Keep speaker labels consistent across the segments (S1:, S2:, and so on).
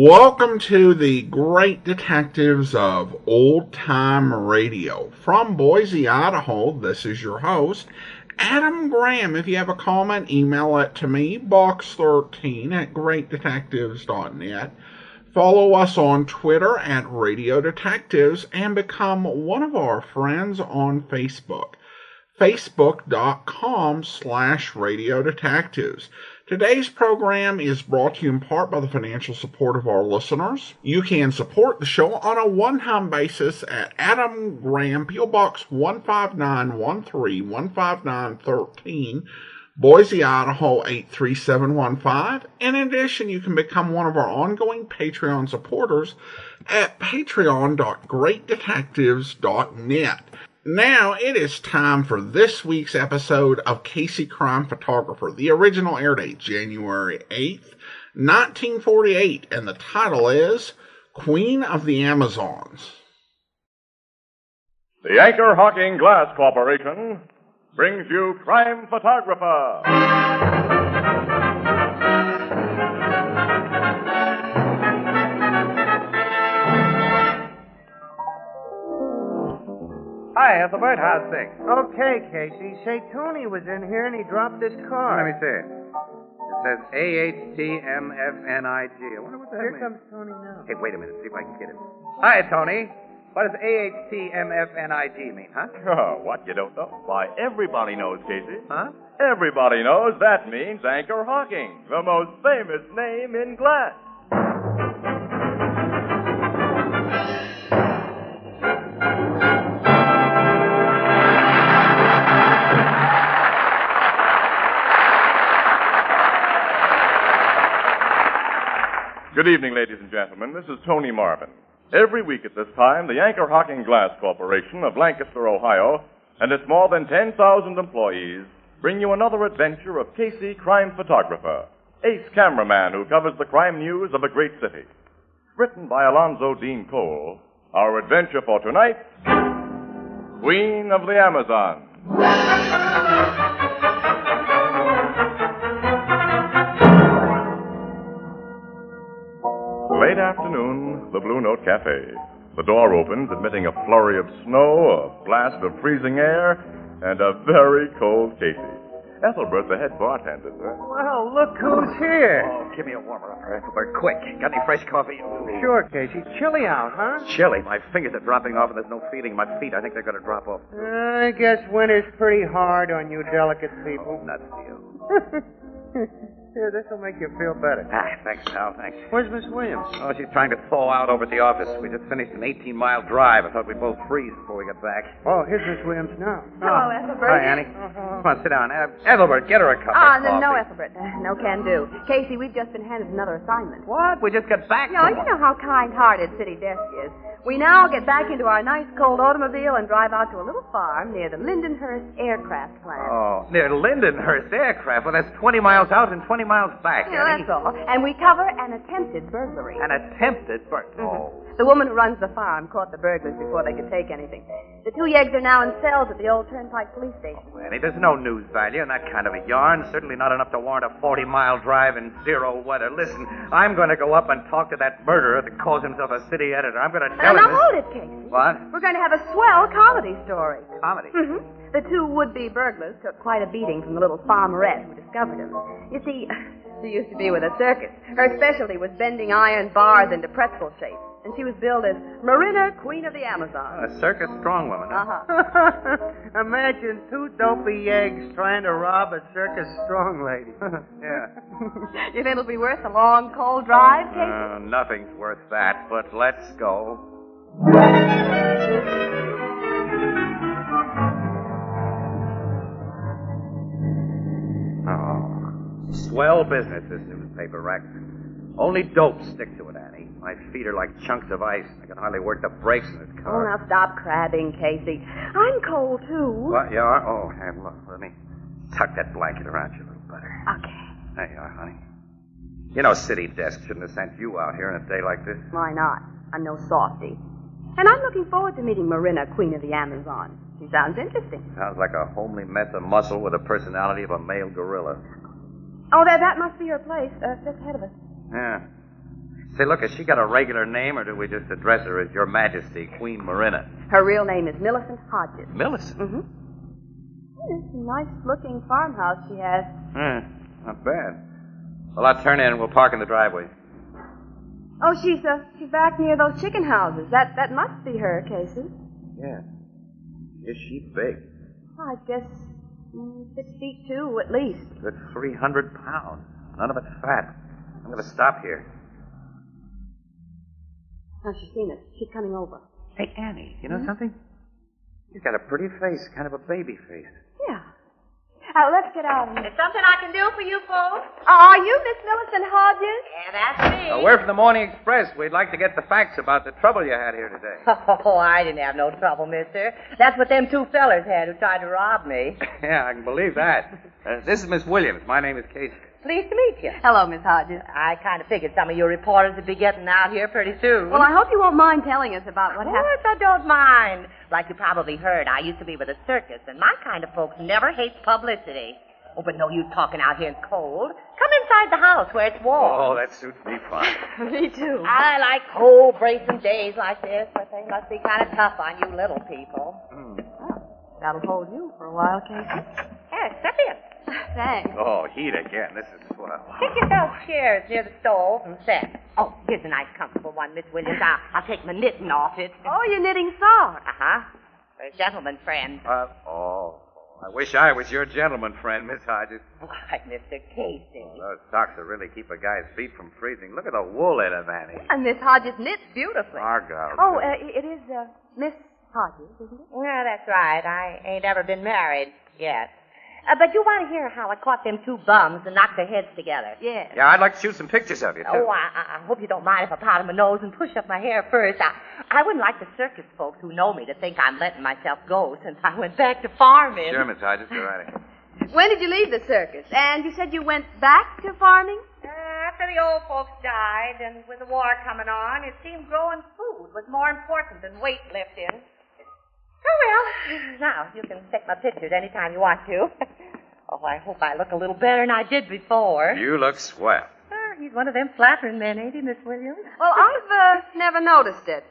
S1: Welcome to the Great Detectives of Old Time Radio. From Boise, Idaho, this is your host, Adam Graham. If you have a comment, email it to me, box13@greatdetectives.net. Follow us on Twitter at Radio Detectives and become one of our friends on Facebook. Facebook.com/Radio Detectives. Today's program is brought to you in part by the financial support of our listeners. You can support the show on a one-time basis at Adam Graham, P.O. Box 15913, 15913, Boise, Idaho 83715. In addition, you can become one of our ongoing Patreon supporters at patreon.greatdetectives.net. Now, it is time for this week's episode of Casey Crime Photographer. The original air date, January 8th, 1948, and the title is Queen of the Amazons.
S2: The Anchor Hawking Glass Corporation brings you Crime Photographer.
S3: Hi, Ethelbert. How's things?
S4: Okay, Casey. Say, Tony was in here and he dropped his card.
S3: Let me see it. It says AHTMFNIG. I wonder what that
S4: Here
S3: means.
S4: comes Tony now.
S3: Hey, wait a minute. See if I can get it. Hi, Tony. What does AHTMFNIG mean, huh?
S2: Oh, what, you don't know? Why, everybody knows, Casey.
S3: Huh?
S2: Everybody knows that means Anchor Hawking, the most famous name in glass. Good evening, ladies and gentlemen. This is Tony Marvin. Every week at this time, the Anchor Hawking Glass Corporation of Lancaster, Ohio, and its more than 10,000 employees bring you another adventure of Casey, crime photographer, ace cameraman who covers the crime news of a great city. Written by Alonzo Dean Cole, our adventure for tonight, Queen of the Amazon. Late afternoon, the Blue Note Cafe. The door opens, admitting a flurry of snow, a blast of freezing air, and a very cold Casey. Ethelbert, the head bartender, sir.
S4: Well, look who's here.
S3: Oh, give me a warmer up, Ethelbert, quick. Got any fresh coffee?
S4: Sure, Casey. Chilly out, huh?
S3: Chilly. My fingers are dropping off, and there's no feeling in my feet. I think they're going to drop off.
S4: I guess winter's pretty hard on you delicate people.
S3: Nuts to you.
S4: Here, this'll make you feel better.
S3: Ah, thanks, pal. Thanks.
S4: Where's Miss Williams?
S3: Oh, she's trying to thaw out over at the office. We just finished an 18-mile drive. I thought we'd both freeze before we got back.
S4: Oh, here's Miss Williams now.
S5: Hello, Ethelbert.
S3: Hi, Annie. Come on, sit down. Ethelbert, get her a cup of coffee.
S5: No, Ethelbert. No can do. Casey, we've just been handed another assignment.
S3: What? We just got back
S5: No,
S3: from
S5: you know how kind-hearted City Desk is. We now get back into our nice cold automobile and drive out to a little farm near the Lindenhurst Aircraft Plant.
S3: Oh, near Lindenhurst Aircraft. Well, that's 20 miles out and 20 miles back,
S5: Yeah,
S3: Annie.
S5: that's all. And we cover an attempted burglary.
S3: An attempted burglary. Oh.
S5: The woman who runs the farm caught the burglars before they could take anything. The two yeggs are now in cells at the old Turnpike police station.
S3: Annie, there's no news value in that kind of a yarn. Certainly not enough to warrant a 40-mile drive in zero weather. Listen, I'm going to go up and talk to that murderer that calls himself a city editor. I'm going to tell him
S5: Now,
S3: this.
S5: hold it, Casey.
S3: What?
S5: We're going to have a swell comedy story.
S3: Comedy?
S5: Mm-hmm. The two would-be burglars took quite a beating from the little farmerette who discovered them. You see, she used to be with a circus. Her specialty was bending iron bars into pretzel shape. And she was billed as Marina, Queen of the Amazon.
S3: A circus strongwoman.
S5: Uh-huh.
S4: Imagine two dopey yeggs trying to rob a circus strong lady.
S3: Yeah.
S5: You think it'll be worth the long, cold drive, Casey?
S3: Nothing's worth that, but let's go. Oh, swell business, this newspaper rack. Only dope stick to it, Annie. My feet are like chunks of ice. I can hardly work the brakes in this
S5: Oh,
S3: car.
S5: now stop crabbing, Casey. I'm cold, too.
S3: What, you are? Oh, here, look, let me tuck that blanket around you a little better.
S5: Okay.
S3: There you are, honey. You know, City Desk shouldn't have sent you out here on a day like this.
S5: Why not? I'm no softy. And I'm looking forward to meeting Marina, Queen of the Amazon. She sounds interesting.
S3: Sounds like a homely mess of muscle with the personality of a male gorilla.
S5: Oh, that must be her place, just ahead of us.
S3: Yeah. Say, look, has she got a regular name, or do we just address her as Your Majesty, Queen Marina?
S5: Her real name is Millicent Hodges.
S3: Millicent?
S5: Mm-hmm. It's a nice-looking farmhouse she has.
S3: Not bad. Well, I'll turn in and we'll park in the driveway.
S5: Oh, she's back near those chicken houses. That must be her, Casey.
S3: Yeah. Is she big?
S5: I guess 6'2" at least.
S3: Good 300 pounds. None of it's fat. I'm going to stop here.
S5: Oh, she's seen us. She's coming over.
S3: Hey, Annie, you know something? You've got a pretty face, kind of a baby face.
S5: Yeah. Let's get out.
S6: There's something I can do for you folks?
S5: Are you Miss Millicent Hodges?
S6: Yeah, that's me.
S3: We're from the Morning Express. We'd like to get the facts about the trouble you had here today.
S6: Oh, I didn't have no trouble, mister. That's what them two fellers had who tried to rob me.
S3: Yeah, I can believe that. This is Miss Williams. My name is Casey.
S6: Pleased to meet you.
S5: Hello, Miss Hodges.
S6: I kind of figured some of your reporters would be getting out here pretty soon.
S5: Well, I hope you won't mind telling us about what
S6: Of
S5: happened.
S6: course I don't mind. Like you probably heard, I used to be with a circus, and my kind of folks never hate publicity. Oh, but no use talking out here in cold. Come inside the house where it's warm.
S3: Oh, that suits me fine.
S5: Me too.
S6: I like cold, bracing days like this, but they must be kind of tough on you little people.
S5: That'll hold you for a while, Casey.
S6: Here, step in.
S5: Thanks.
S3: Oh, heat again. This is swell.
S6: Get yourself chairs near the stove and sit. Oh, here's a nice, comfortable one, Miss Williams. I'll take my knitting off it.
S5: Oh, you're knitting socks.
S6: Uh-huh. For a gentleman friend.
S3: I wish I was your gentleman friend, Miss Hodges.
S6: Why, Mr. Casey.
S3: Those socks will really keep a guy's feet from freezing. Look at the wool in them, Annie.
S5: And Miss Hodges knits beautifully.
S3: Argyle.
S5: Oh, it is Miss Hodges, isn't it?
S6: Yeah, that's right. I ain't ever been married yet. But you want to hear how I caught them two bums and knocked their heads together?
S5: Yes.
S3: Yeah, I'd like to shoot some pictures of you, too.
S6: Oh, I hope you don't mind if I powder my nose and push up my hair first. I wouldn't like the circus folks who know me to think I'm letting myself go since I went back to farming.
S3: Sure, Miss Hodges. Go right ahead.
S5: When did you leave the circus? And you said you went back to farming?
S6: After the old folks died and with the war coming on, it seemed growing food was more important than weightlifting. Oh, well, now you can take my pictures anytime you want to. Oh, I hope I look a little better than I did before.
S3: You look swell.
S6: He's one of them flattering men, ain't he, Miss Williams?
S5: Well, I've never noticed it.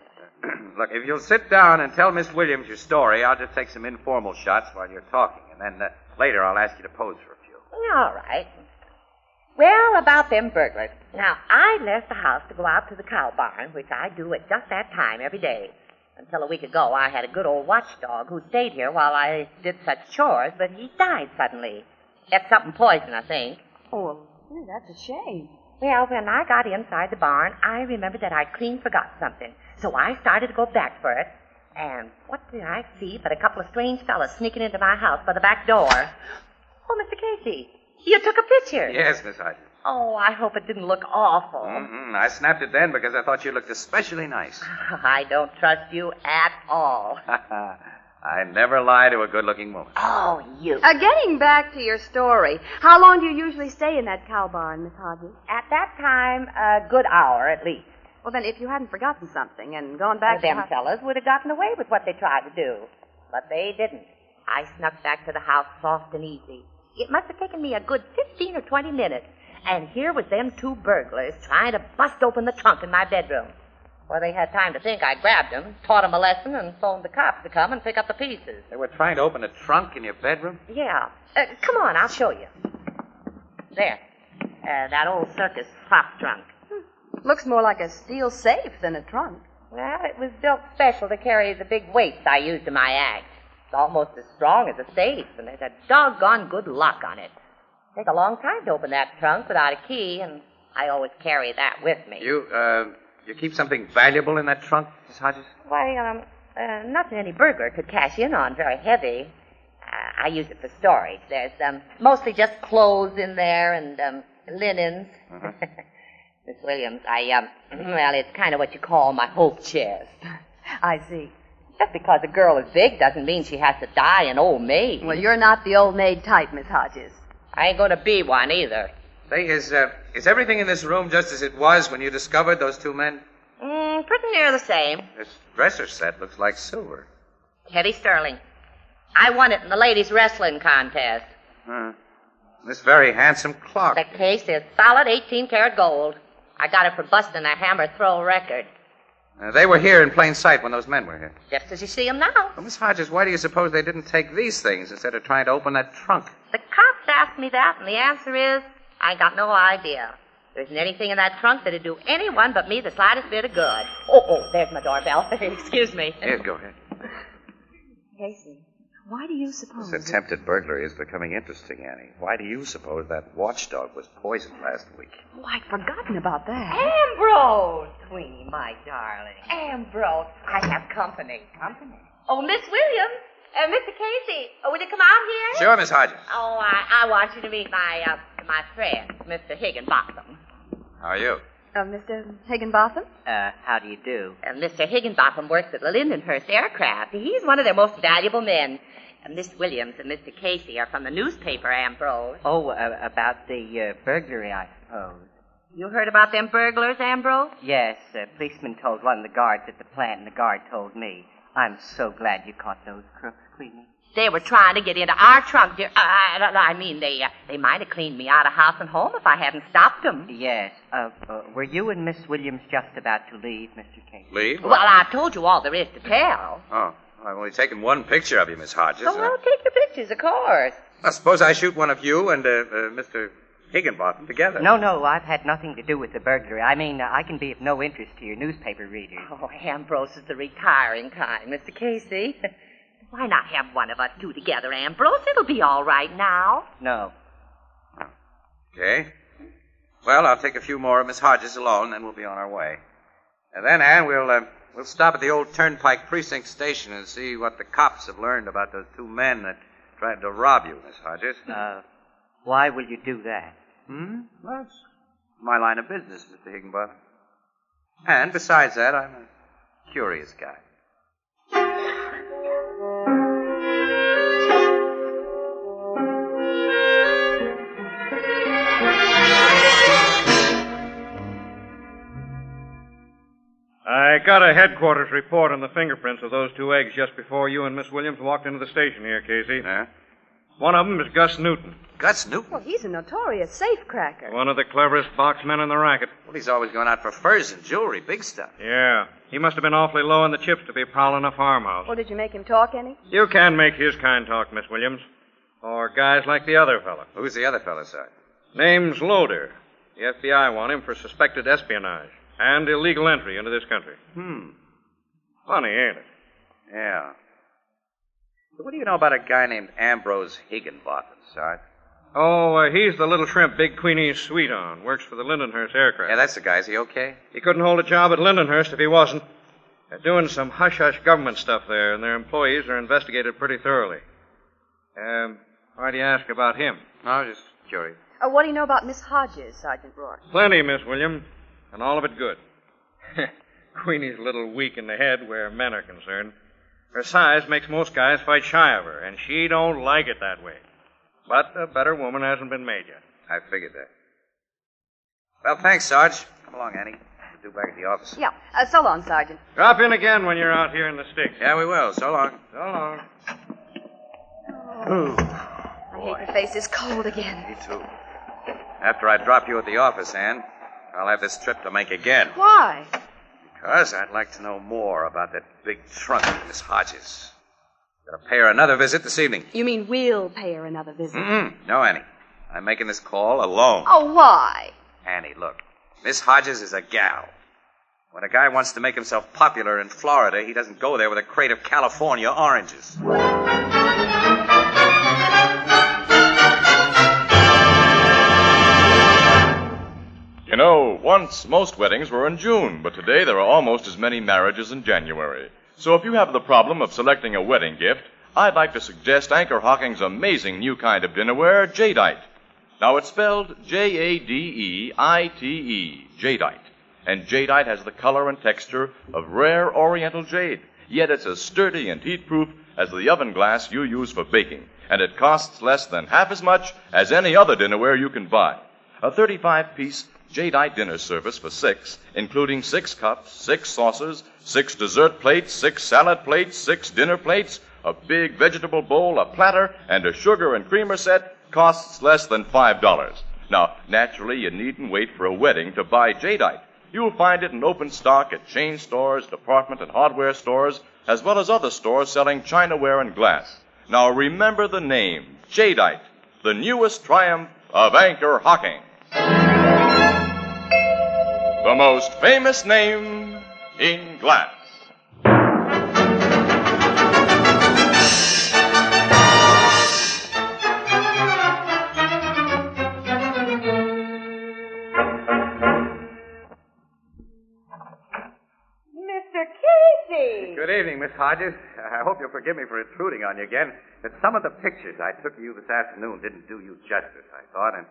S3: Look, if you'll sit down and tell Miss Williams your story, I'll just take some informal shots while you're talking. And then later I'll ask you to pose for a few.
S6: All right. Well, about them burglars. Now, I left the house to go out to the cow barn, which I do at just that time every day. Until a week ago, I had a good old watchdog who stayed here while I did such chores, but he died suddenly. Ate something poison, I think.
S5: Oh, well, that's a shame.
S6: Well, when I got inside the barn, I remembered that I clean forgot something. So I started to go back for it. And what did I see but a couple of strange fellas sneaking into my house by the back door? Oh, Mr. Casey, you took a picture.
S3: Yes, Miss Hodges.
S6: Oh, I hope it didn't look awful.
S3: Mm-hmm. I snapped it then because I thought you looked especially nice.
S6: I don't trust you at all.
S3: I never lie to a good-looking woman.
S6: Oh, you.
S5: Getting back to your story, how long do you usually stay in that cow barn, Miss Hodges?
S6: At that time, a good hour at least.
S5: Well, then, if you hadn't forgotten something and gone back
S6: Them fellas would have gotten away with what they tried to do. But they didn't. I snuck back to the house soft and easy. It must have taken me a good 15 or 20 minutes. And here was them two burglars trying to bust open the trunk in my bedroom. Before they had time to think, I grabbed them, taught them a lesson, and phoned the cops to come and pick up the pieces.
S3: They were trying to open a trunk in your bedroom?
S6: Yeah. Come on, I'll show you. There. That old circus prop trunk.
S5: Looks more like a steel safe than a trunk.
S6: Well, it was built special to carry the big weights I used in my act. It's almost as strong as a safe, and there's a doggone good lock on it. It takes a long time to open that trunk without a key, and I always carry that with me.
S3: You keep something valuable in that trunk, Miss Hodges?
S6: Why, nothing any burglar could cash in on very heavy. I use it for storage. There's mostly just clothes in there and linens.
S3: Uh-huh.
S6: Miss Williams, well, it's kind of what you call my hope chest.
S5: I see.
S6: Just because a girl is big doesn't mean she has to die an old maid.
S5: Well, you're not the old maid type, Miss Hodges.
S6: I ain't going to be one either.
S3: Say, is everything in this room just as it was when you discovered those two men?
S6: Pretty near the same.
S3: This dresser set looks like silver.
S6: Teddy Sterling. I won it in the ladies' wrestling contest.
S3: This very handsome clock.
S6: The case is solid 18-karat gold. I got it for busting a hammer throw record.
S3: They were here in plain sight when those men were here.
S6: Just as you see them now.
S3: Well, Miss Hodges, why do you suppose they didn't take these things instead of trying to open that trunk?
S6: The cops asked me that, and the answer is, I got no idea. There isn't anything in that trunk that'd do anyone but me the slightest bit of good. Oh, there's my doorbell. Excuse me.
S3: Here, go ahead.
S5: Casey, why do you suppose...
S3: This attempted burglary is becoming interesting, Annie. Why do you suppose that watchdog was poisoned last week?
S5: Oh, I'd forgotten about that.
S6: Ambrose! Queenie, my darling. Ambrose, I have company. Company? Oh, Miss Williams. Mr. Casey, would you come out here?
S3: Sure, Miss Hodges.
S6: Oh, I want you to meet my friend, Mr. Higginbotham.
S3: How are you?
S5: Mr. Higginbotham?
S4: How do you do?
S6: Mr. Higginbotham works at the Lindenhurst Aircraft. He's one of their most valuable men. Miss Williams and Mr. Casey are from the newspaper, Ambrose.
S4: Oh, about the burglary, I suppose.
S6: You heard about them burglars, Ambrose?
S4: Yes, a policeman told one of the guards at the plant, and the guard told me. I'm so glad you caught those crooks, Queenie.
S6: They were trying to get into our trunk, dear. They might have cleaned me out of house and home if I hadn't stopped them.
S4: Yes. Were you and Miss Williams just about to leave, Mr. Casey?
S3: Leave?
S6: Well, I've told you all there is to tell.
S3: Oh, I've only taken one picture of you, Miss Hodges.
S6: Oh, well, take your pictures, of course.
S3: I suppose I shoot one of you and Mr. Higginbotham together.
S4: No, I've had nothing to do with the burglary. I mean, I can be of no interest to your newspaper readers.
S6: Oh, Ambrose is the retiring kind, Mr. Casey. Why not have one of us two together, Ambrose? It'll be all right now.
S4: No.
S3: Okay. Well, I'll take a few more of Miss Hodges alone, then we'll be on our way. And then, Ann, we'll stop at the old Turnpike Precinct Station and see what the cops have learned about those two men that tried to rob you, Miss Hodges.
S4: Why will you do that?
S3: Well, it's my line of business, Mr. Higginbotham. And besides that, I'm a curious guy.
S7: I got a headquarters report on the fingerprints of those two eggs just before you and Miss Williams walked into the station here, Casey.
S3: Yeah?
S7: One of them is Gus Newton,
S3: Gus Newton?
S5: Well, he's a notorious safecracker.
S7: one of the cleverest boxmen in the racket.
S3: Well, he's always going out for furs and jewelry, big stuff.
S7: Yeah, he must have been awfully low in the chips to be prowling a farmhouse.
S5: Well, did you make him talk any?
S7: You can make his kind talk, Miss Williams. Or guys like the other fella.
S3: Who's the other fellow, sir?
S7: Name's Loader. The FBI want him for suspected espionage and illegal entry into this country. Funny, ain't it?
S3: Yeah. So what do you know about a guy named Ambrose Higginbotham, Sarge?
S7: Oh, he's the little shrimp Big Queenie's sweet on. Works for the Lindenhurst Aircraft.
S3: Yeah, that's the guy. Is he okay?
S7: He couldn't hold a job at Lindenhurst if he wasn't. They're doing some hush-hush government stuff there, and their employees are investigated pretty thoroughly. Why do you ask about him?
S3: I was just curious.
S5: What do you know about Miss Hodges, Sergeant Rourke?
S7: Plenty, Miss Williams, and all of it good. Queenie's a little weak in the head where men are concerned. Her size makes most guys fight shy of her, and she don't like it that way. But a better woman hasn't been made yet.
S3: I figured that. Well, thanks, Sarge. Come along, Annie. We'll do back at the office.
S5: Yeah. So long, Sergeant.
S7: Drop in again when you're out here in the sticks.
S3: Yeah, we will. So long.
S7: So long.
S5: I hate to face this cold again.
S3: Me too. After I drop you at the office, Ann, I'll have this trip to make again.
S5: Why?
S3: Because I'd like to know more about that big trunk of Miss Hodges. Gotta pay her another visit this evening.
S5: You mean we'll pay her another visit?
S3: No, Annie. I'm making this call alone.
S5: Oh, why?
S3: Annie, look. Miss Hodges is a gal. When a guy wants to make himself popular in Florida, he doesn't go there with a crate of California oranges.
S2: You know, once most weddings were in June, but today there are almost as many marriages in January. So if you have the problem of selecting a wedding gift, I'd like to suggest Anchor Hocking's amazing new kind of dinnerware, Jadeite. Now, it's spelled Jadeite, Jadeite. And Jadeite has the color and texture of rare oriental jade, yet it's as sturdy and heat-proof as the oven glass you use for baking, and it costs less than half as much as any other dinnerware you can buy. A 35-piece Jadeite dinner service for 6, including 6 cups, 6 saucers, 6 dessert plates, 6 salad plates, 6 dinner plates, a big vegetable bowl, a platter, and a sugar and creamer set costs less than $5. Now, naturally, you needn't wait for a wedding to buy jadeite. You'll find it in open stock at chain stores, department and hardware stores, as well as other stores selling chinaware and glass. Now, remember the name, jadeite, the newest triumph of anchor hocking. The most famous name in glass.
S3: Good evening, Miss Hodges. I hope you'll forgive me for intruding on you again, but some of the pictures I took of you this afternoon didn't do you justice, I thought, and,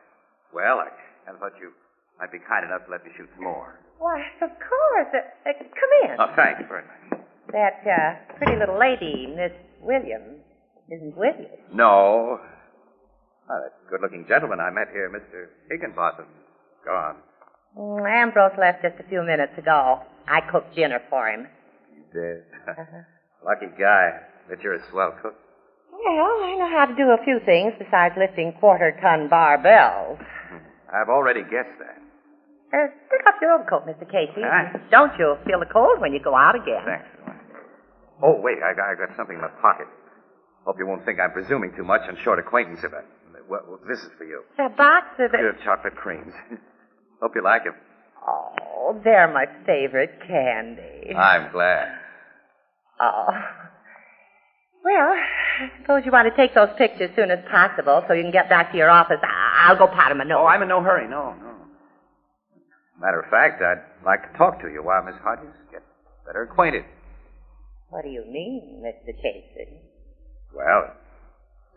S3: well, I thought you might be kind enough to let me shoot some more.
S6: Why, of course. Come in.
S3: Oh, thank you very much.
S6: That pretty little lady, Miss Williams, isn't with you.
S3: No. Oh, that good-looking gentleman I met here, Mr. Higginbotham, gone.
S6: Ambrose left just a few minutes ago. I cooked dinner for him.
S3: Dead. Lucky guy. Bet you're a swell cook.
S6: Well, I know how to do a few things besides lifting quarter-ton barbells.
S3: I've already guessed that.
S6: Stick up your overcoat, Mr. Casey.
S3: Aye.
S6: Don't you feel the cold when you go out again?
S3: Thanks. Oh, wait, I got something in my pocket. Hope you won't think I'm presuming too much on short acquaintance of it. Well, this is for you.
S6: A box of it.
S3: Good chocolate creams. Hope you like them.
S6: Oh, they're my favorite candy.
S3: I'm glad.
S6: Oh. Well, I suppose you want to take those pictures as soon as possible so you can get back to your office. I'll go pat him a note.
S3: Oh, I'm in no hurry. No. Matter of fact, I'd like to talk to you while Miss Hodges gets better acquainted.
S6: What do you mean, Mr. Casey?
S3: Well,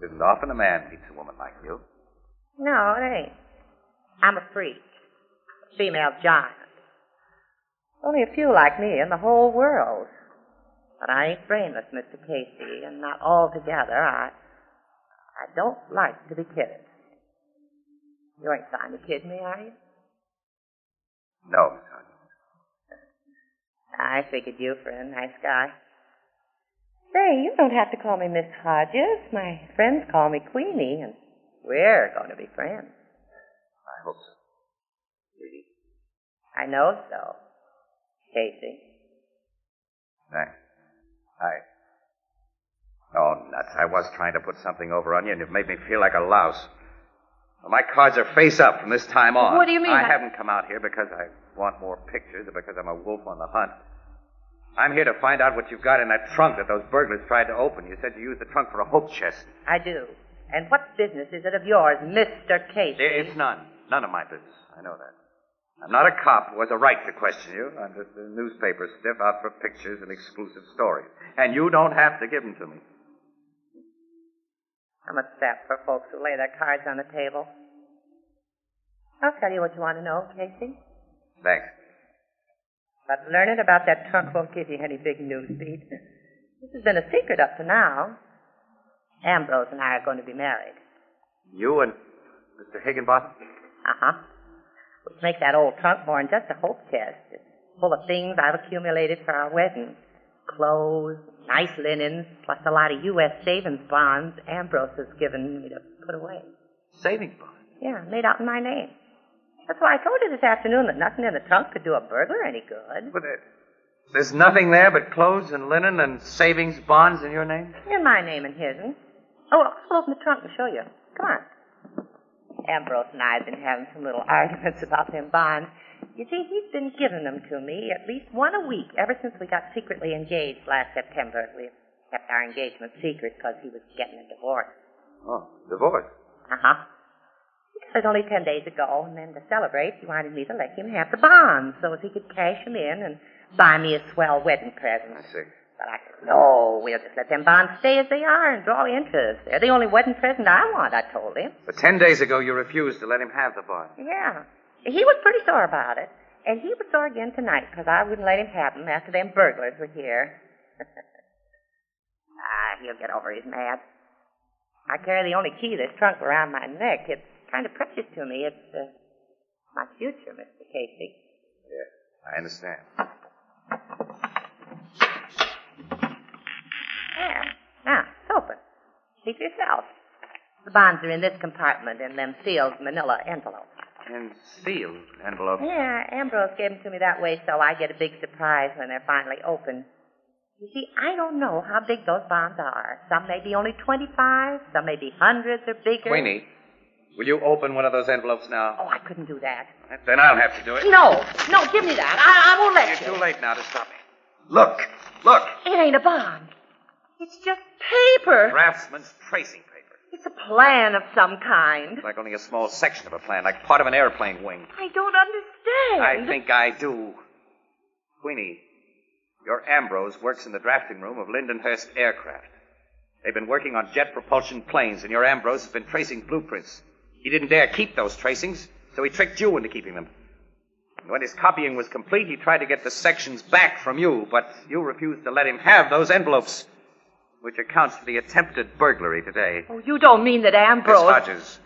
S3: it isn't often a man meets a woman like you.
S6: No, it ain't. I'm a freak. A female giant. Only a few like me in the whole world. But I ain't brainless, Mr. Casey, and not altogether. I don't like to be kidded. You ain't trying to kid me, are you?
S3: No, Miss Hodges.
S6: I figured you for a nice guy. Say, you don't have to call me Miss Hodges. My friends call me Queenie, and we're going to be friends.
S3: I hope so. Really?
S6: I know so, Casey.
S3: Thanks. Oh, nuts. I was trying to put something over on you, and you've made me feel like a louse. Well, my cards are face up from this time on.
S6: What do you mean?
S3: I haven't come out here because I want more pictures or because I'm a wolf on the hunt. I'm here to find out what you've got in that trunk that those burglars tried to open. You said you used the trunk for a hope chest.
S6: I do. And what business is it of yours, Mr. Casey?
S3: It's none. None of my business. I know that. I'm not a cop who has a right to question you. I'm just a newspaper stiff out for pictures and exclusive stories. And you don't have to give them to me.
S6: I'm a sap for folks who lay their cards on the table. I'll tell you what you want to know, Casey.
S3: Thanks.
S6: But learning about that trunk won't give you any big news beat. This has been a secret up to now. Ambrose and I are going to be married.
S3: You and Mr. Higginbotham?
S6: Uh-huh. Which makes that old trunk more than just a hope chest. It's full of things I've accumulated for our wedding. Clothes, nice linens, plus a lot of U.S. savings bonds Ambrose has given me to put away.
S3: Savings bonds?
S6: Yeah, made out in my name. That's why I told you this afternoon that nothing in the trunk could do a burglar any good.
S3: But there's nothing there but clothes and linen and savings bonds in your name?
S6: In my name and his. Oh, I'll open the trunk and show you. Come on. Ambrose and I have been having some little arguments about them bonds. You see, he's been giving them to me at least one a week ever since we got secretly engaged last September. We kept our engagement secret because he was getting a divorce.
S3: Oh, divorce?
S6: Uh-huh. It was only 10 days ago, and then to celebrate, he wanted me to let him have the bonds so as he could cash them in and buy me a swell wedding present.
S3: I see.
S6: But I said, no, we'll just let them bonds stay as they are and draw interest. They're the only wedding present I want, I told him.
S3: But 10 days ago, you refused to let him have the bonds.
S6: Yeah. He was pretty sore about it. And he was sore again tonight because I wouldn't let him have them after them burglars were here. He'll get over his mad. I carry the only key to this trunk around my neck. It's kind of precious to me. It's my future, Mr. Casey.
S3: Yeah, I understand.
S6: There. Now, it's open. See for yourself. The bonds are in this compartment in them sealed manila envelopes.
S3: And sealed envelopes.
S6: Yeah, Ambrose gave them to me that way so I get a big surprise when they're finally opened. You see, I don't know how big those bonds are. Some may be only 25, some may be hundreds or bigger.
S3: Queenie, will you open one of those envelopes now?
S6: Oh, I couldn't do that.
S3: Then I'll have to do it.
S6: No, give me that. I won't let you.
S3: You're too late now to stop me. Look.
S6: It ain't a bond. It's just paper.
S3: Draftsman's tracing paper.
S6: It's a plan of some kind.
S3: Like only a small section of a plan, like part of an airplane wing.
S6: I don't understand.
S3: I think I do. Queenie, your Ambrose works in the drafting room of Lindenhurst Aircraft. They've been working on jet propulsion planes, and your Ambrose has been tracing blueprints. He didn't dare keep those tracings, so he tricked you into keeping them. And when his copying was complete, he tried to get the sections back from you, but you refused to let him have those envelopes, which accounts for the attempted burglary today.
S6: Oh, you don't mean that Ambrose...
S3: Miss Hodges,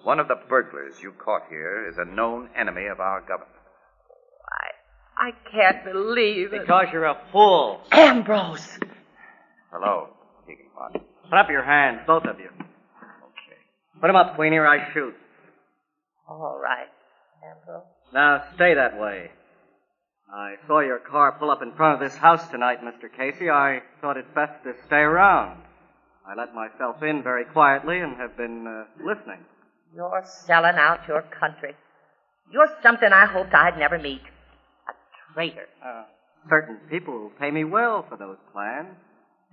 S3: one of the burglars you caught here is a known enemy of our government.
S6: I can't believe it.
S8: Because you're a fool.
S6: Ambrose!
S3: Hello, Deacon Pond.
S8: Put up your hands, both of you.
S3: Okay.
S8: Put them up, Queenie, or I shoot.
S6: All right, Ambrose.
S8: Now, stay that way. I saw your car pull up in front of this house tonight, Mr. Casey. I thought it best to stay around. I let myself in very quietly and have been listening.
S6: You're selling out your country. You're something I hoped I'd never meet. A traitor.
S8: Certain people will pay me well for those plans.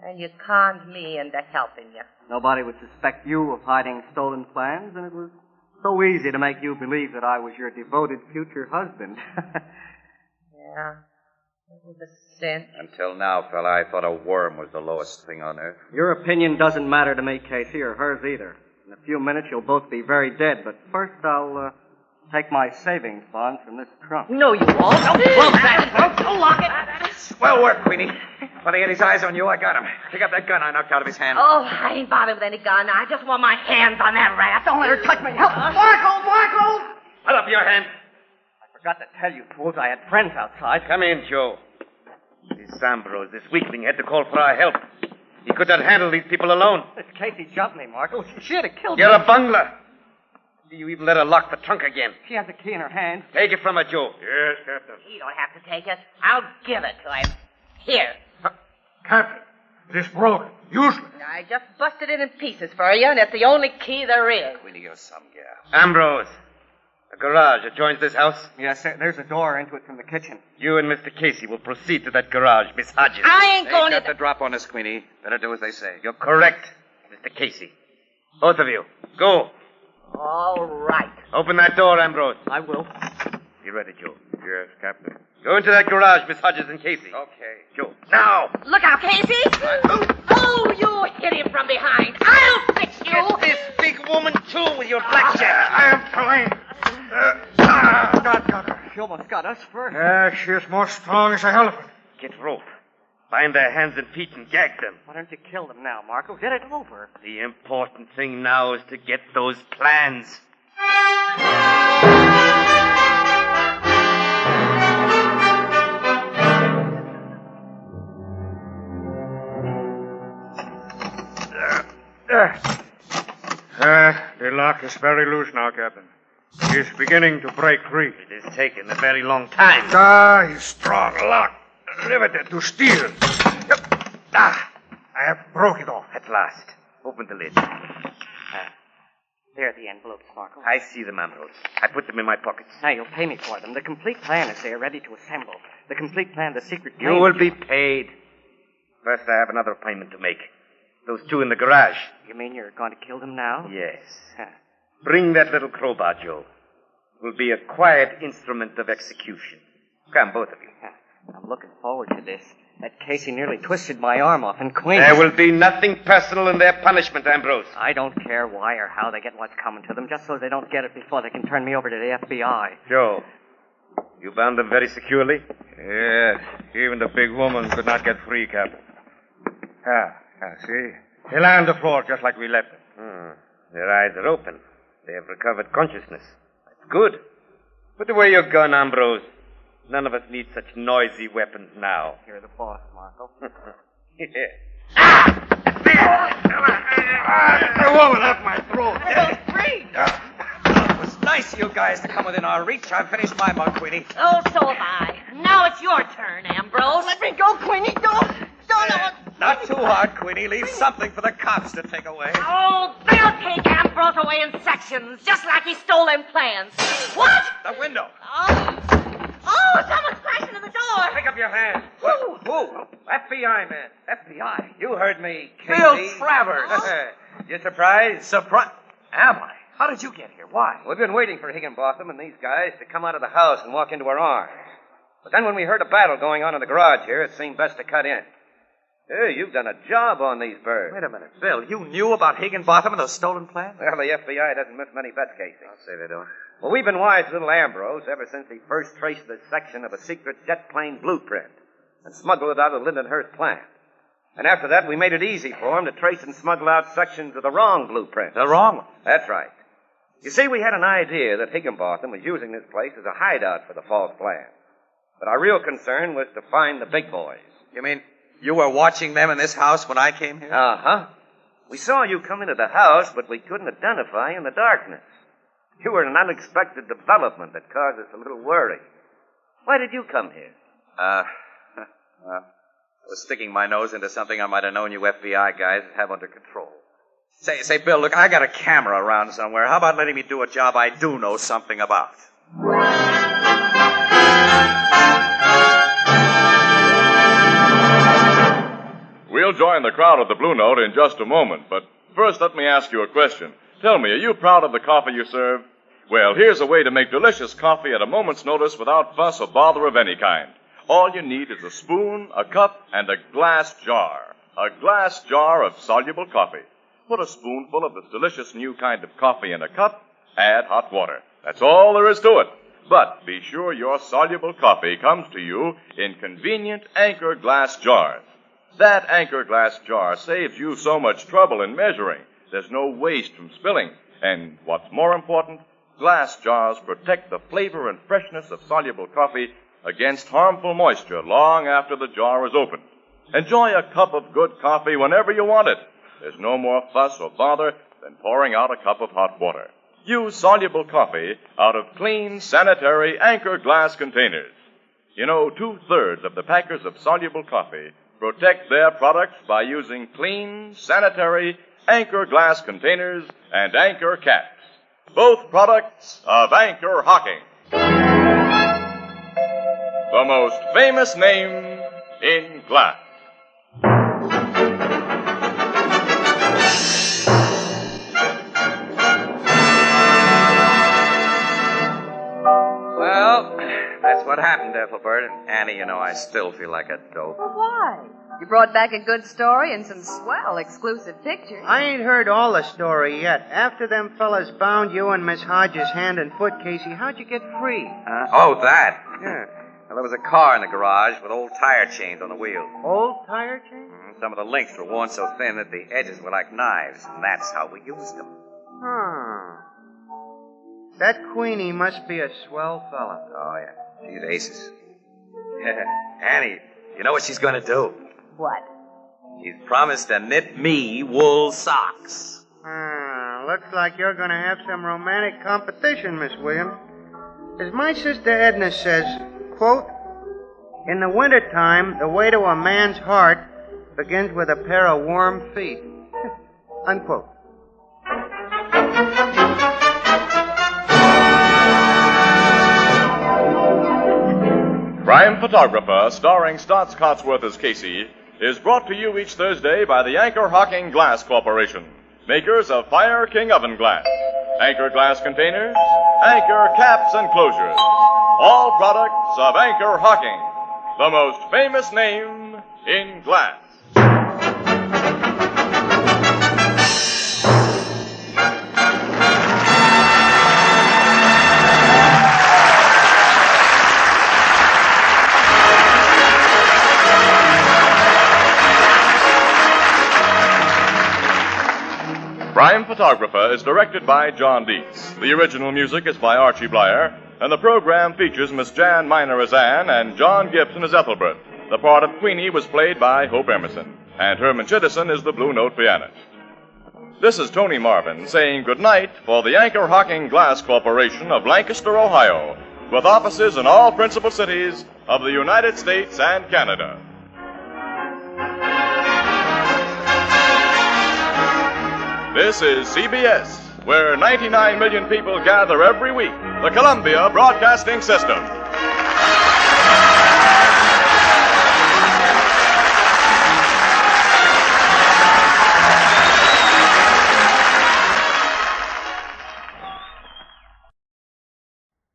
S6: And you conned me into helping you.
S8: Nobody would suspect you of hiding stolen plans, and it was so easy to make you believe that I was your devoted future husband.
S6: Yeah, it was a sin.
S3: Until now, fella, I thought a worm was the lowest thing on earth.
S8: Your opinion doesn't matter to me, Casey, or hers either. In a few minutes, you'll both be very dead, but first I'll take my savings bonds from this trunk.
S6: No, you won't. Don't close that. Don't lock it.
S3: Well worked, Queenie. When he had his eyes on you, I got him. Pick up that gun I knocked out of his hand.
S6: Oh, I ain't bothered with any gun. I just want my hands on that rat. Don't let her touch me. Help. Marco!
S8: Put up your hand. I forgot to tell you, fools, I had friends outside.
S7: Come in, Joe. This Ambrose, this weakling, had to call for our help. He could not handle these people alone.
S8: This Casey jumped me, Marco. She'd have killed me.
S7: You're a bungler. You even let her lock the trunk again.
S8: She has the key in her hand.
S7: Take it from her, Joe.
S2: Yes, Captain.
S6: You don't have to take it. I'll give it to him. Here.
S2: Captain, this broken. Useless.
S6: I just busted it in pieces for you, and it's the only key there is.
S3: Queenie, you're some gal.
S7: Ambrose, the garage adjoins this house.
S8: Yes, sir. There's a door into it from the kitchen.
S7: You and Mr. Casey will proceed to that garage, Miss Hodges.
S6: I ain't
S3: They
S6: going
S3: got
S6: to...
S3: the drop on us, Queenie. Better do as they say.
S7: You're correct, Mr. Casey. Both of you, go.
S6: All right.
S7: Open that door, Ambrose.
S8: I will.
S7: You ready, Joe?
S2: Yes, Captain.
S7: Go into that garage, Miss Hodges and Casey.
S3: Okay.
S7: Joe, now!
S6: Look out, Casey! Oh, you hit him from behind. I'll fix you.
S7: Get this big woman, too, with your blackjack.
S2: I am trying. Got her.
S8: She almost got us first.
S2: She is more strong as an elephant.
S7: Get rope. Bind their hands and feet and gag them.
S8: Why don't you kill them now, Marco? Get it over.
S7: The important thing now is to get those plans.
S2: The lock is very loose now, Captain. He's beginning to break free.
S7: It has taken a very long time.
S2: He's strong lock. Riveted to steel. I have broke it off.
S7: At last. Open the lid.
S8: There are the envelopes, Marco.
S7: I see them, Ambrose. I put them in my pockets.
S8: Now, you'll pay me for them. The complete plan is there, ready to assemble. The complete plan, the secret plan...
S7: You will be paid. First, I have another appointment to make. Those two in the garage.
S8: You mean you're going to kill them now?
S7: Yes. Bring that little crowbar, Joe. It will be a quiet instrument of execution. Come, both of you.
S8: I'm looking forward to this. That Casey nearly twisted my arm off, and Queenie...
S7: There will be nothing personal in their punishment, Ambrose.
S8: I don't care why or how they get what's coming to them, just so they don't get it before they can turn me over to the FBI.
S7: Joe, you bound them very securely?
S2: Yes. Even the big woman could not get free, Captain. See? They lie on the floor just like we left them.
S7: Their eyes are open. They have recovered consciousness. That's good. Put away your gun, Ambrose. None of us need such noisy weapons now.
S8: You're the boss, Marco.
S2: The woman up my throat.
S6: Those free.
S3: Nice of you guys to come within our reach. I've finished my mug, Queenie.
S6: Oh, so have I. Now it's your turn, Ambrose.
S8: Let me go, Queenie. Don't.
S3: Not too hard, Queenie. Leave something for the cops to take away.
S6: Oh, they'll take Ambrose away in sections, just like he stole them plans. What?
S3: The window.
S6: Oh, someone's crashing in the door.
S3: Pick up your hand. Who? FBI, man. FBI. You heard me, Casey.
S8: Bill Travers.
S3: You surprised?
S8: Surprise. Am I? How did you get here? Why?
S3: We've been waiting for Higginbotham and these guys to come out of the house and walk into our arms. But then when we heard a battle going on in the garage here, it seemed best to cut in. Hey, you've done a job on these birds.
S8: Wait a minute, Bill. You knew about Higginbotham and those stolen plans?
S3: Well, the FBI doesn't miss many bets, Casey.
S8: I'll say they don't.
S3: Well, we've been wise to little Ambrose ever since he first traced the section of a secret jet plane blueprint and smuggled it out of Lindenhurst plant. And after that, we made it easy for him to trace and smuggle out sections of the wrong blueprint.
S8: The wrong one?
S3: That's right. You see, we had an idea that Higginbotham was using this place as a hideout for the false plan. But our real concern was to find the big boys.
S8: You mean you were watching them in this house when I came here?
S3: Uh-huh. We saw you come into the house, but we couldn't identify you in the darkness. You were an unexpected development that caused us a little worry. Why did you come here?
S8: I was sticking my nose into something I might have known you FBI guys would have under control. Say, Bill, look, I got a camera around somewhere. How about letting me do a job I do know something about?
S2: We'll join the crowd at the Blue Note in just a moment, but first let me ask you a question. Tell me, are you proud of the coffee you serve? Well, here's a way to make delicious coffee at a moment's notice without fuss or bother of any kind. All you need is a spoon, a cup, and a glass jar. A glass jar of soluble coffee. Put a spoonful of this delicious new kind of coffee in a cup, add hot water. That's all there is to it. But be sure your soluble coffee comes to you in convenient Anchor glass jars. That Anchor glass jar saves you so much trouble in measuring. There's no waste from spilling. And what's more important, glass jars protect the flavor and freshness of soluble coffee against harmful moisture long after the jar is opened. Enjoy a cup of good coffee whenever you want it. There's no more fuss or bother than pouring out a cup of hot water. Use soluble coffee out of clean, sanitary Anchor glass containers. You know, 2/3 of the packers of soluble coffee protect their products by using clean, sanitary Anchor glass containers and Anchor caps. Both products of Anchor Hocking. The most famous name in glass.
S3: Well, that's what happened, Ethelbert. And Annie, you know, I still feel like a dope.
S5: Well, why? You brought back a good story and some swell exclusive pictures.
S9: I ain't heard all the story yet. After them fellas bound you and Miss Hodges hand and foot, Casey, how'd you get free?
S3: Oh, that? Yeah. Well, there was a car in the garage with old tire chains on the wheel.
S9: Old tire chain?
S3: Some of the links were worn so thin that the edges were like knives, and that's how we used them.
S9: Huh. That Queenie must be a swell fella.
S3: Oh, yeah. She's aces. Annie, you know what she's going to do?
S5: What?
S3: She's promised to knit me wool socks.
S9: Looks like you're going to have some romantic competition, Miss Williams. As my sister Edna says, quote, in the wintertime, the way to a man's heart begins with a pair of warm feet. Unquote.
S2: Crime Photographer, starring Stotts Cotsworth as Casey, is brought to you each Thursday by the Anchor Hocking Glass Corporation, makers of Fire King Oven Glass, Anchor Glass Containers, Anchor Caps and Closures, all products of Anchor Hocking, the most famous name in glass. Crime Photographer is directed by John Dietz. The original music is by Archie Blyer, and the program features Miss Jan Miner as Anne and John Gibson as Ethelbert. The part of Queenie was played by Hope Emerson, and Herman Chittison is the Blue Note pianist. This is Tony Marvin saying goodnight for the Anchor Hocking Glass Corporation of Lancaster, Ohio, with offices in all principal cities of the United States and Canada. This is CBS, where 99 million people gather every week, the Columbia Broadcasting System.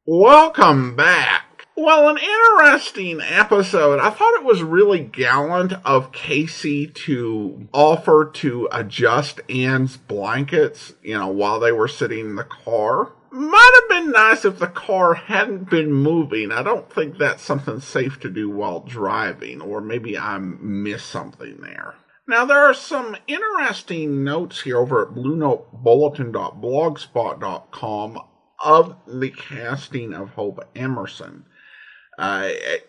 S1: Welcome back. Well, an interesting episode. I thought it was really gallant of Casey to offer to adjust Ann's blankets, while they were sitting in the car. Might have been nice if the car hadn't been moving. I don't think that's something safe to do while driving, or maybe I missed something there. Now, there are some interesting notes here over at bluenotebulletin.blogspot.com of the casting of Hope Emerson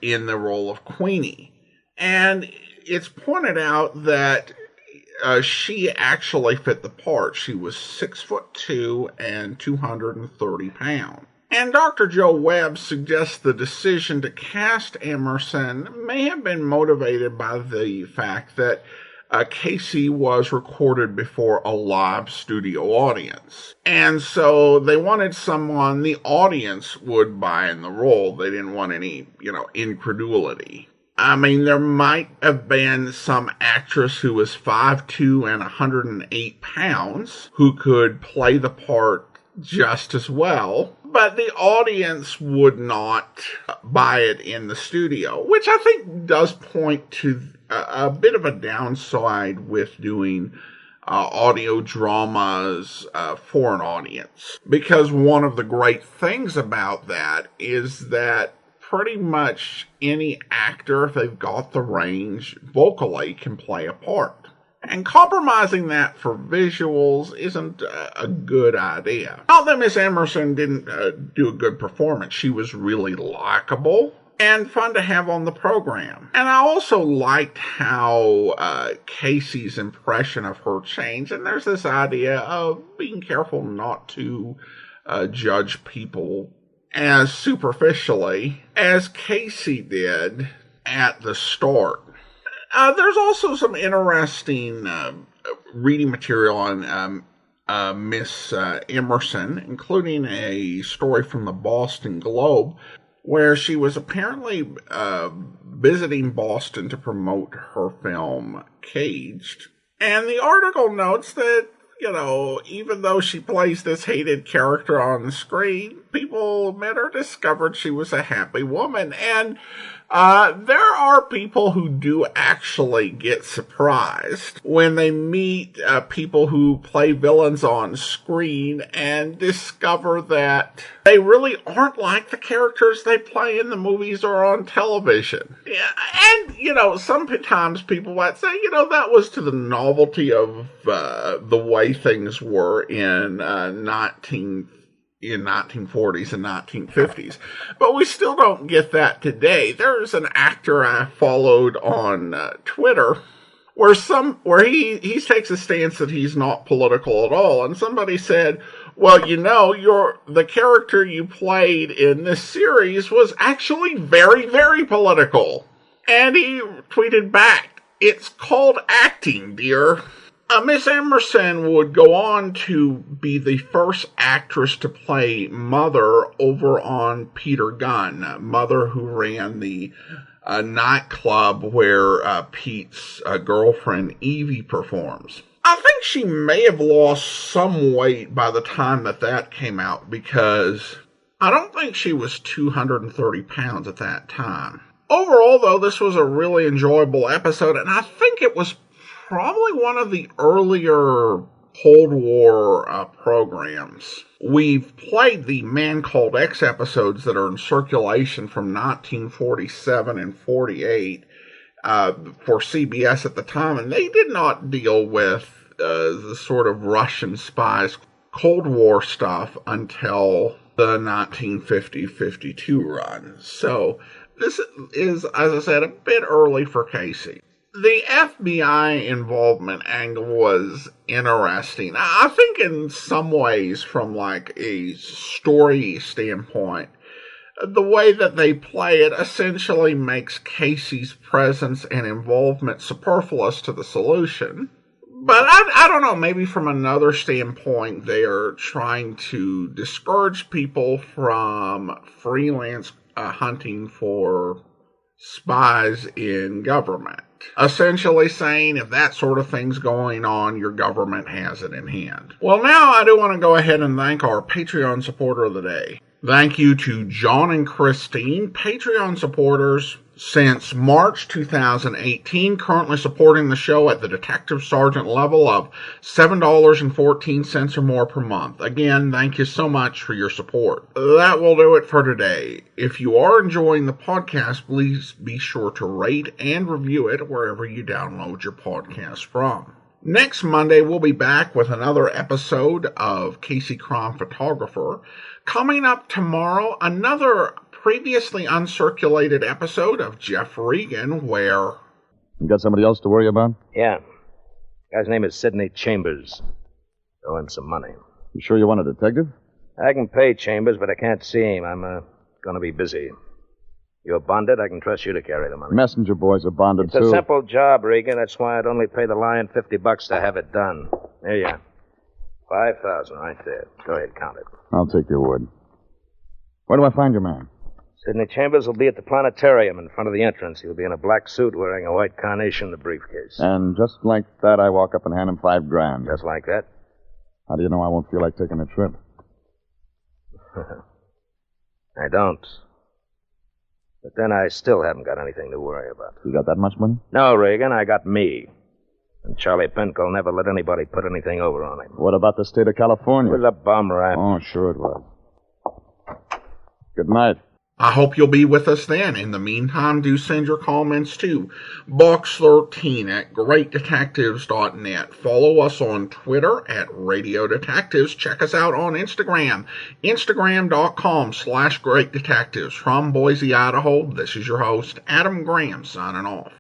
S1: in the role of Queenie. And it's pointed out that she actually fit the part. She was 6'2" and 230 pounds. And Dr. Joe Webb suggests the decision to cast Emerson may have been motivated by the fact that Casey was recorded before a live studio audience. And so they wanted someone the audience would buy in the role. They didn't want any, incredulity. I mean, there might have been some actress who was 5'2" and 108 pounds who could play the part just as well, but the audience would not buy it in the studio, which I think does point to a bit of a downside with doing audio dramas for an audience. Because one of the great things about that is that pretty much any actor, if they've got the range vocally, can play a part. And compromising that for visuals isn't a good idea. Not that Miss Emerson didn't do a good performance. She was really likable and fun to have on the program. And I also liked how Casey's impression of her changed. And there's this idea of being careful not to judge people as superficially as Casey did at the start. There's also some interesting reading material on Miss Emerson, including a story from the Boston Globe, where she was apparently visiting Boston to promote her film Caged. And the article notes that, even though she plays this hated character on the screen, people met her, discovered she was a happy woman. And there are people who do actually get surprised when they meet people who play villains on screen and discover that they really aren't like the characters they play in the movies or on television. Yeah, and, sometimes people might say, that was to the novelty of the way things were in 1940s and 1950s. But we still don't get that today. There's an actor I followed on Twitter where he takes a stance that he's not political at all. And somebody said, well, the character you played in this series was actually very, very political. And he tweeted back, "It's called acting, dear." Miss Emerson would go on to be the first actress to play Mother over on Peter Gunn, Mother who ran the nightclub where Pete's girlfriend Evie performs. I think she may have lost some weight by the time that came out, because I don't think she was 230 pounds at that time. Overall, though, this was a really enjoyable episode, and I think it was probably one of the earlier Cold War programs. We've played the Man Called X episodes that are in circulation from 1947 and 48 for CBS at the time, and they did not deal with the sort of Russian spies Cold War stuff until the 1950-52 run. So this is, as I said, a bit early for Casey. The FBI involvement angle was interesting. I think in some ways, from like a story standpoint, the way that they play it essentially makes Casey's presence and involvement superfluous to the solution. But I don't know, maybe from another standpoint, they're trying to discourage people from freelance hunting for spies in government. Essentially saying if that sort of thing's going on, your government has it in hand. Well, now I do want to go ahead and thank our Patreon supporter of the day. Thank you to John and Christine, Patreon supporters since March 2018, currently supporting the show at the Detective Sergeant level of $7.14 or more per month. Again, thank you so much for your support. That will do it for today. If you are enjoying the podcast, please be sure to rate and review it wherever you download your podcast from. Next Monday, we'll be back with another episode of Casey Crime Photographer. Coming up tomorrow, another previously uncirculated episode of Jeff Regan, where...
S10: You got somebody else to worry about?
S11: Yeah. Guy's name is Sidney Chambers. Owe him some money.
S10: You sure you want a detective?
S11: I can pay Chambers, but I can't see him. I'm going to be busy. You're bonded. I can trust you to carry the money.
S10: Messenger boys are bonded,
S11: it's
S10: too.
S11: It's a simple job, Regan. That's why I'd only pay the lion $50 to have it done. There you are. 5,000 right there. Go ahead, count it.
S10: I'll take your word. Where do I find your man?
S11: Sidney Chambers will be at the planetarium in front of the entrance. He'll be in a black suit wearing a white carnation in the briefcase.
S10: And just like that, I walk up and hand him $5,000.
S11: Just like that?
S10: How do you know I won't feel like taking a trip?
S11: I don't. But then I still haven't got anything to worry about.
S10: You got that much money?
S11: No, Reagan, I got me. And Charlie Pinkel never let anybody put anything over on him.
S10: What about the state of California?
S11: It was a bum rap.
S10: Oh, sure it was. Good night.
S1: I hope you'll be with us then. In the meantime, do send your comments to Box13 at greatdetectives.net. Follow us on Twitter at Radio Detectives. Check us out on Instagram, Instagram.com/greatdetectives. From Boise, Idaho, this is your host, Adam Graham, signing off.